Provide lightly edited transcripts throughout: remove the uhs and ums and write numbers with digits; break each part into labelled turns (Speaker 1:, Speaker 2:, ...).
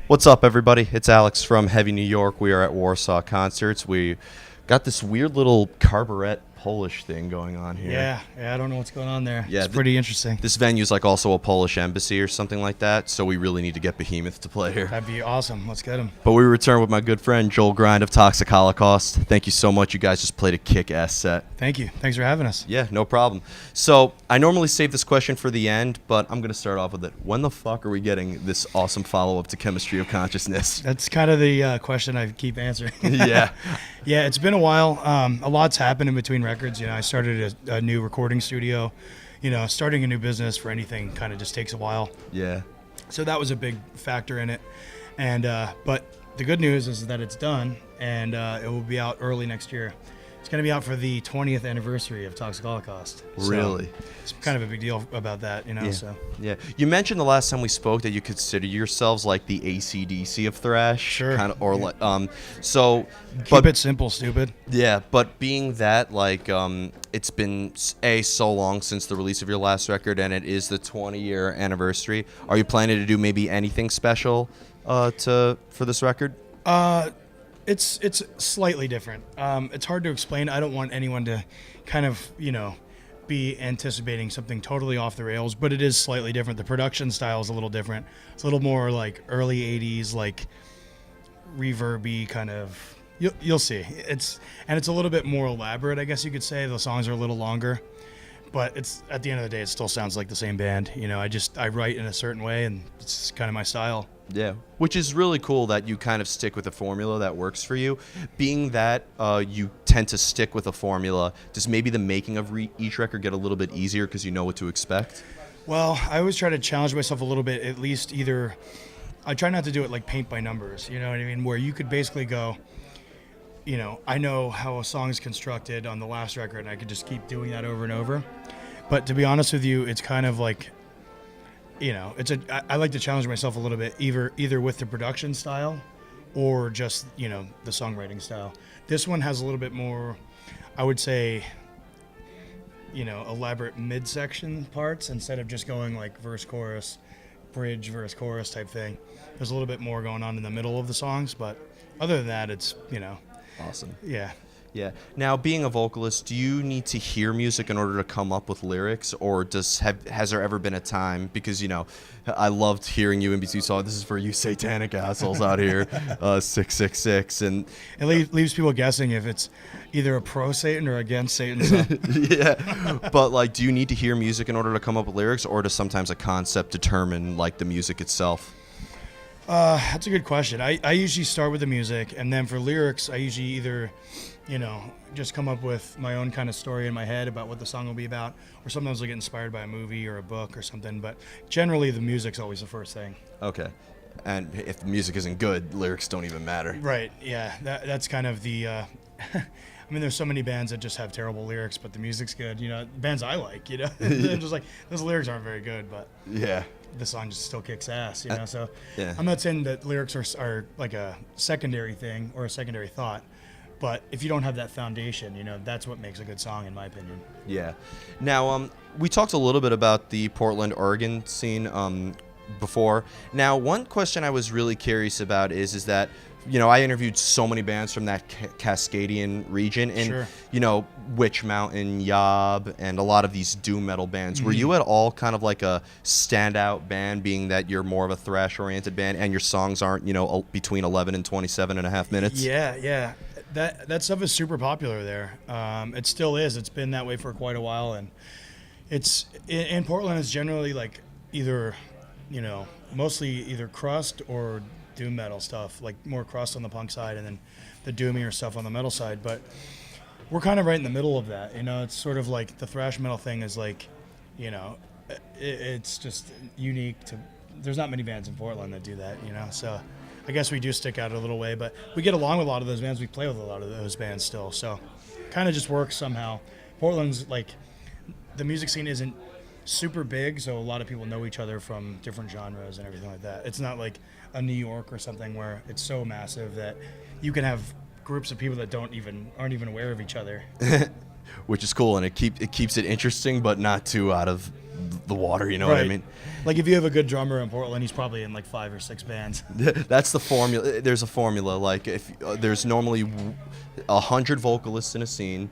Speaker 1: What's up, everybody? It's Alex from Heavy New York. We are at Warsaw Concerts. We got this weird little carburet Polish thing going on here.
Speaker 2: Yeah, I don't know what's going on there.
Speaker 1: Yeah,
Speaker 2: It's pretty interesting.
Speaker 1: This venue's like also a Polish embassy or something like that, so we really need to get Behemoth to play here.
Speaker 2: That'd be awesome. Let's get him.
Speaker 1: But we return with my good friend Joel Grind of Toxic Holocaust. Thank you so much. You guys just played a kick-ass set.
Speaker 2: Thank you. Thanks for having us.
Speaker 1: Yeah, no problem. So I normally save this question for the end, but I'm going to start off with it. When the fuck are we getting this awesome follow-up to Chemistry of Consciousness?
Speaker 2: That's kind of the question I keep answering.
Speaker 1: Yeah.
Speaker 2: Yeah, it's been a while. A lot's happened in between records. I started a new recording studio. Starting a new business for anything kind of just takes a while.
Speaker 1: Yeah.
Speaker 2: So that was a big factor in it. And but the good news is that it's done, and it will be out early next year. It's going to be out for the 20th anniversary of Toxic Holocaust.
Speaker 1: Really?
Speaker 2: So it's kind of a big deal about that,
Speaker 1: Yeah.
Speaker 2: So.
Speaker 1: Yeah. You mentioned the last time we spoke that you consider yourselves like the AC/DC of thrash.
Speaker 2: Sure.
Speaker 1: Kind of, or like, so.
Speaker 2: Keep it simple, stupid.
Speaker 1: Yeah, but being that, like, it's been so long since the release of your last record, and it is the 20-year anniversary. Are you planning to do maybe anything special for this record?
Speaker 2: It's slightly different. It's hard to explain. I don't want anyone to kind of, be anticipating something totally off the rails, but it is slightly different. The production style is a little different. It's a little more like early 80s, like reverby kind of. You'll see. It's a little bit more elaborate, I guess you could say. The songs are a little longer, but it's at the end of the day, it still sounds like the same band. I write in a certain way, and it's kind of my style.
Speaker 1: Yeah, which is really cool that you kind of stick with a formula that works for you. Being that you tend to stick with a formula, does maybe the making of each record get a little bit easier because you know what to expect?
Speaker 2: Well, I always try to challenge myself a little bit, at least either. I try not to do it like paint by numbers, you know what I mean? Where you could basically go, I know how a song is constructed on the last record, and I could just keep doing that over and over. But to be honest with you, it's kind of like, I like to challenge myself a little bit, either with the production style or just, the songwriting style. This one has a little bit more, I would say, elaborate midsection parts instead of just going like verse, chorus, bridge, verse, chorus type thing. There's a little bit more going on in the middle of the songs, but other than that, it's,
Speaker 1: Awesome.
Speaker 2: Yeah.
Speaker 1: Yeah. Now, being a vocalist, do you need to hear music in order to come up with lyrics, or has there ever been a time? Because I loved hearing you in between songs. This is for you satanic assholes out here, 666, and
Speaker 2: it leaves people guessing if it's either a pro Satan or against Satan. So.
Speaker 1: Yeah. But like, do you need to hear music in order to come up with lyrics, or does sometimes a concept determine like the music itself?
Speaker 2: That's a good question. I usually start with the music, and then for lyrics, I usually either, just come up with my own kind of story in my head about what the song will be about, or sometimes I'll get inspired by a movie or a book or something, but generally the music's always the first thing.
Speaker 1: Okay. And if the music isn't good, lyrics don't even matter.
Speaker 2: Right, yeah. That's kind of the, there's so many bands that just have terrible lyrics, but the music's good, bands I like, they're just like, those lyrics aren't very good, but
Speaker 1: yeah,
Speaker 2: the song just still kicks ass, so
Speaker 1: yeah.
Speaker 2: I'm not saying that lyrics are like a secondary thing or a secondary thought, but if you don't have that foundation, that's what makes a good song, in my opinion.
Speaker 1: Yeah. Now, we talked a little bit about the Portland, Oregon scene before. Now, one question I was really curious about is that, I interviewed so many bands from that Cascadian region, and,
Speaker 2: Sure.
Speaker 1: Witch Mountain, Yob, and a lot of these doom metal bands. Were you at all kind of like a standout band, being that you're more of a thrash-oriented band and your songs aren't, between 11 and 27 and a half minutes?
Speaker 2: Yeah. That stuff is super popular there. It still is. It's been that way for quite a while, and it's in Portland. It's generally like either, mostly either crust or doom metal stuff, like more crust on the punk side, and then the doomier stuff on the metal side. But we're kind of right in the middle of that. It's sort of like the thrash metal thing is like, it's just unique to. There's not many bands in Portland that do that, So I guess we do stick out a little way, but we get along with a lot of those bands. We play with a lot of those bands still, so kind of just works somehow. Portland's like, the music scene isn't super big, so a lot of people know each other from different genres and everything like that. It's not like a New York or something where it's so massive that you can have groups of people that aren't even aware of each other.
Speaker 1: Which is cool, and it keeps it interesting, but not too out of the water. You know what I mean?
Speaker 2: Like if you have a good drummer in Portland, he's probably in like 5 or 6 bands.
Speaker 1: That's the formula. There's a formula. Like if there's normally 100 vocalists in a scene,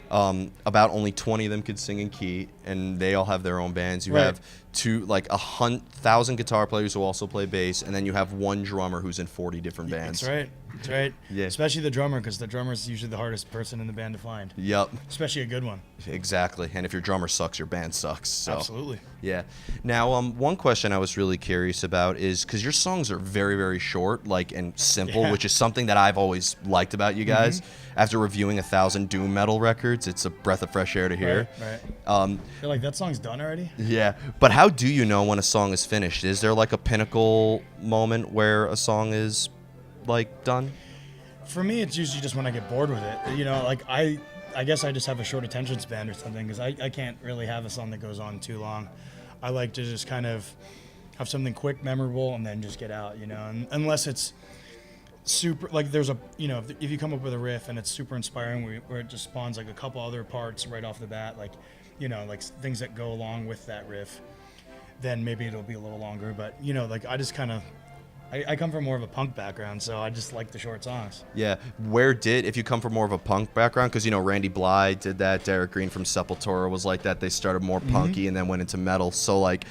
Speaker 1: about only 20 of them could sing in key, and they all have their own bands. You have 1,000 guitar players who also play bass, and then you have one drummer who's in 40 different bands.
Speaker 2: That's right. That's right.
Speaker 1: Yeah.
Speaker 2: Especially the drummer, because the drummer is usually the hardest person in the band to find.
Speaker 1: Yep.
Speaker 2: Especially a good one.
Speaker 1: Exactly. And if your drummer sucks, your band sucks. So.
Speaker 2: Absolutely.
Speaker 1: Yeah. Now, one question I was really curious about is because your songs are very, very short, like and simple, which is something that I've always liked about you guys. After reviewing 1,000 doom metal records, it's a breath of fresh air to hear.
Speaker 2: Right. You're like, that song's done already?
Speaker 1: Yeah. But how do you know when a song is finished? Is there like a pinnacle moment where a song is like done?
Speaker 2: For me, it's usually just when I get bored with it. You know, like I guess I just have a short attention span or something, because I can't really have a song that goes on too long. I like to just kind of have something quick, memorable, and then just get out, you know, and unless it's super, like there's a, you know, if you come up with a riff and it's super inspiring where it just spawns like a couple other parts right off the bat, like, you know, like things that go along with that riff, then maybe it'll be a little longer. But, you know, like I just kind of, I come from more of a punk background, so I just like the short songs.
Speaker 1: Yeah. If you come from more of a punk background, because, you know, Randy Blythe did that, Derek Green from Sepultura was like that. They started more punky and then went into metal. So, like,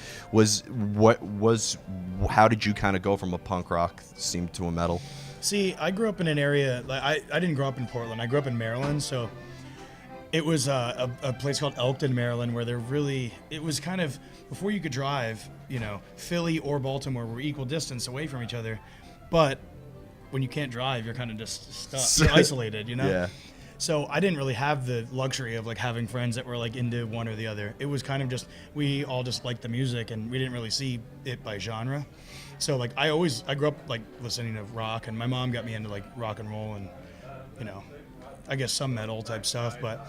Speaker 1: how did you kind of go from a punk rock scene to a metal?
Speaker 2: See, I grew up in an area, like I didn't grow up in Portland. I grew up in Maryland, so it was a place called Elkton, Maryland, where it was kind of, before you could drive, you know, Philly or Baltimore were equal distance away from each other. But when you can't drive, you're kind of just stuck, you're isolated, you know?
Speaker 1: Yeah.
Speaker 2: So I didn't really have the luxury of like having friends that were like into one or the other. It was kind of just, we all just liked the music and we didn't really see it by genre. So like I grew up like listening to rock, and my mom got me into like rock and roll and, you know, I guess some metal type stuff. But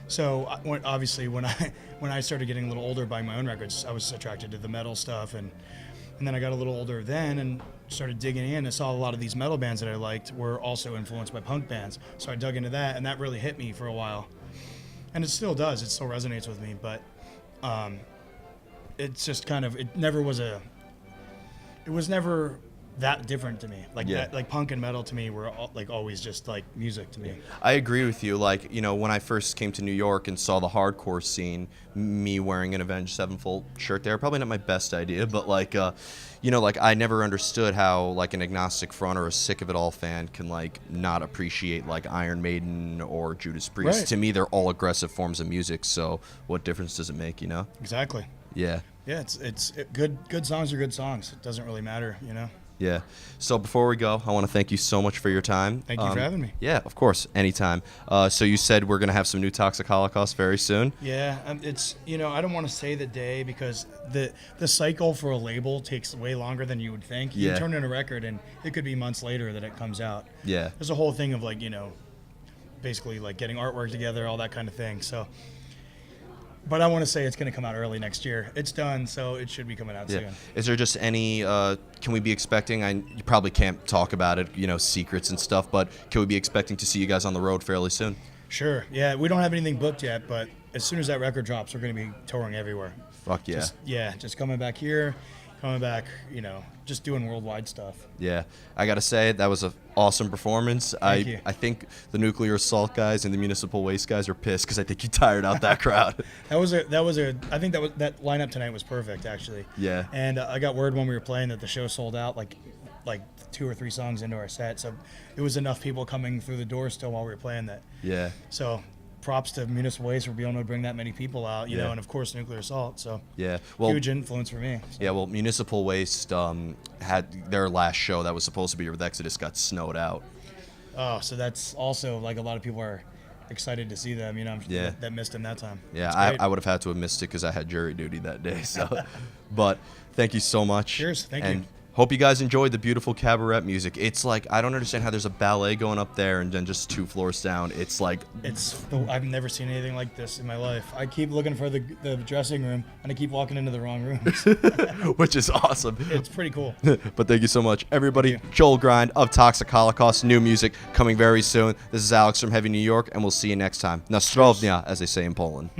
Speaker 2: so obviously when I started getting a little older, buying my own records, I was attracted to the metal stuff, and then I got a little older then and started digging in. I saw a lot of these metal bands that I liked were also influenced by punk bands, so I dug into that, and that really hit me for a while, and it still does. It still resonates with me, but it's just kind of, it was never that different to me. Like that, like punk and metal to me were like always just like music to me.
Speaker 1: I agree with you. Like, you know, when I first came to New York and saw the hardcore scene, me wearing an Avenged Sevenfold shirt there, probably not my best idea, but like, you know, like I never understood how like an Agnostic Front or a Sick of It All fan can like not appreciate like Iron Maiden or Judas Priest.
Speaker 2: Right.
Speaker 1: To me, they're all aggressive forms of music. So what difference does it make, you know?
Speaker 2: Exactly.
Speaker 1: Yeah.
Speaker 2: Yeah, it's good songs are good songs. It doesn't really matter, you know?
Speaker 1: Yeah. So before we go, I want to thank you so much for your time.
Speaker 2: Thank you for having me.
Speaker 1: Yeah, of course, anytime. So you said we're going to have some new Toxic Holocaust very soon?
Speaker 2: Yeah, it's, you know, I don't want to say the day because the cycle for a label takes way longer than you would think. You turn in a record and it could be months later that it comes out.
Speaker 1: Yeah.
Speaker 2: There's a whole thing of like, you know, basically like getting artwork together, all that kind of thing. So, but I want to say it's going to come out early next year. It's done, so it should be coming out soon.
Speaker 1: Is there just any, can we be expecting, you probably can't talk about it, you know, secrets and stuff, but can we be expecting to see you guys on the road fairly soon?
Speaker 2: Sure. Yeah, we don't have anything booked yet, but as soon as that record drops, we're going to be touring everywhere.
Speaker 1: Fuck yeah.
Speaker 2: Just coming back here, coming back, you know, just doing worldwide stuff.
Speaker 1: Yeah, I gotta say that was an awesome performance.
Speaker 2: Thank you.
Speaker 1: I think the Nuclear Assault guys and the Municipal Waste guys are pissed because I think you tired out that crowd.
Speaker 2: I think that lineup tonight was perfect actually.
Speaker 1: Yeah.
Speaker 2: And I got word when we were playing that the show sold out like 2 or 3 songs into our set, so it was enough people coming through the door still while we were playing that.
Speaker 1: Yeah.
Speaker 2: So props to Municipal Waste for being able to bring that many people out, you know, and of course Nuclear Assault. So huge influence for me. So.
Speaker 1: Yeah, well, Municipal Waste had their last show that was supposed to be with Exodus got snowed out.
Speaker 2: Oh, so that's also like a lot of people are excited to see them, you know, that missed them that time.
Speaker 1: Yeah, I would have had to have missed it because I had jury duty that day. So, but thank you so much.
Speaker 2: Cheers, thank you.
Speaker 1: Hope you guys enjoyed the beautiful cabaret music. It's like, I don't understand how there's a ballet going up there and then just 2 floors down. It's like...
Speaker 2: I've never seen anything like this in my life. I keep looking for the dressing room, and I keep walking into the wrong rooms.
Speaker 1: Which is awesome.
Speaker 2: It's pretty cool.
Speaker 1: But thank you so much. Everybody, Joel Grind of Toxic Holocaust, new music coming very soon. This is Alex from Heavy New York, and we'll see you next time. Nastrovnia, as they say in Poland.